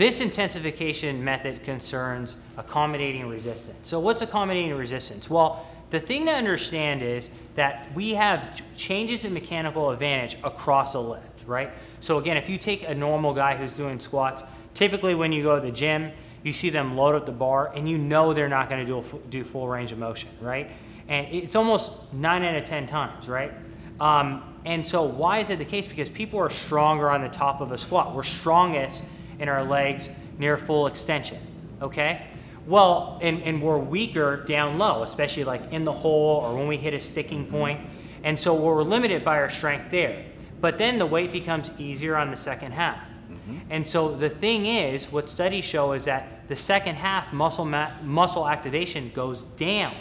this intensification method concerns accommodating resistance. So what's accommodating resistance? Well, the thing to understand is that we have changes in mechanical advantage across a lift, right? So again, if you take a normal guy who's doing squats, typically when you go to the gym, you see them load up the bar and you know they're not going to do full range of motion, right? And it's almost 9 out of 10 times, right? And so why is it the case? Because people are stronger on the top of a squat. We're strongest in our legs near full extension, okay? Well, and we're weaker down low, especially like in the hole or when we hit a sticking point. And so we're limited by our strength there. But then the weight becomes easier on the second half. And so the thing is, what studies show is that the second half muscle activation goes down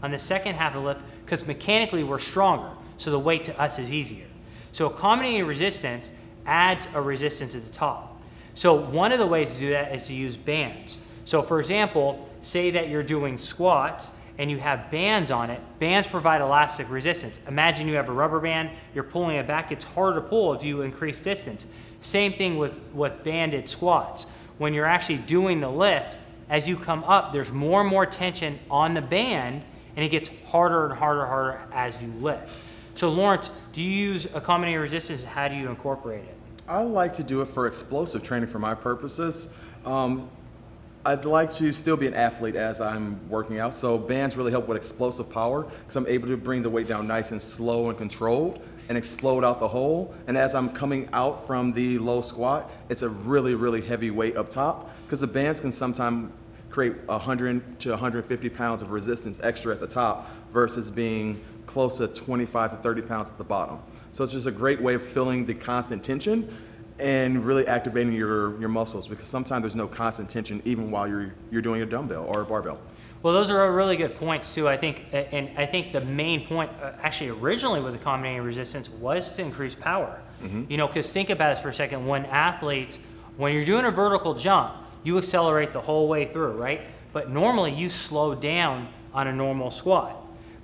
on the second half of the lift because mechanically we're stronger. So the weight to us is easier. So accommodating resistance adds a resistance at the top. So one of the ways to do that is to use bands. So for example, say that you're doing squats and you have bands on it. Bands provide elastic resistance. Imagine you have a rubber band, you're pulling it back. It's harder to pull if you increase distance. Same thing with banded squats. When you're actually doing the lift, as you come up, there's more and more tension on the band, and it gets harder and harder as you lift. So Lawrence, do you use accommodating resistance? How do you incorporate it? I like to do it for explosive training for my purposes. I'd like to still be an athlete as I'm working out, so bands really help with explosive power because I'm able to bring the weight down nice and slow and controlled and explode out the hole. And as I'm coming out from the low squat, it's a really, really heavy weight up top because the bands can sometimes create 100 to 150 pounds of resistance extra at the top versus being close to 25 to 30 pounds at the bottom. So it's just a great way of filling the constant tension and really activating your muscles because sometimes there's no constant tension even while you're doing a dumbbell or a barbell. Well, those are really good points too. I think, and I think the main point, actually originally with accommodating resistance, was to increase power. You know, because think about this for a second. When you're doing a vertical jump, you accelerate the whole way through, right? But normally you slow down on a normal squat.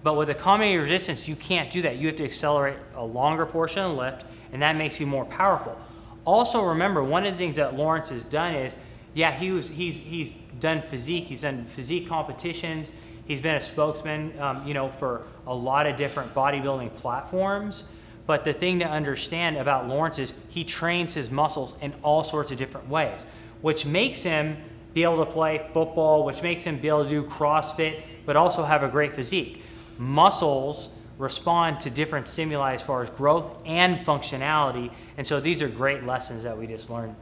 But with accommodating resistance, you can't do that. You have to accelerate a longer portion of the lift, and that makes you more powerful. Also, remember, one of the things that Lawrence has done is, yeah, he's done physique. He's done physique competitions. He's been a spokesman, you know, for a lot of different bodybuilding platforms. But the thing to understand about Lawrence is he trains his muscles in all sorts of different ways, which makes him be able to play football, which makes him be able to do CrossFit, but also have a great physique. Muscles respond to different stimuli as far as growth and functionality. And so these are great lessons that we just learned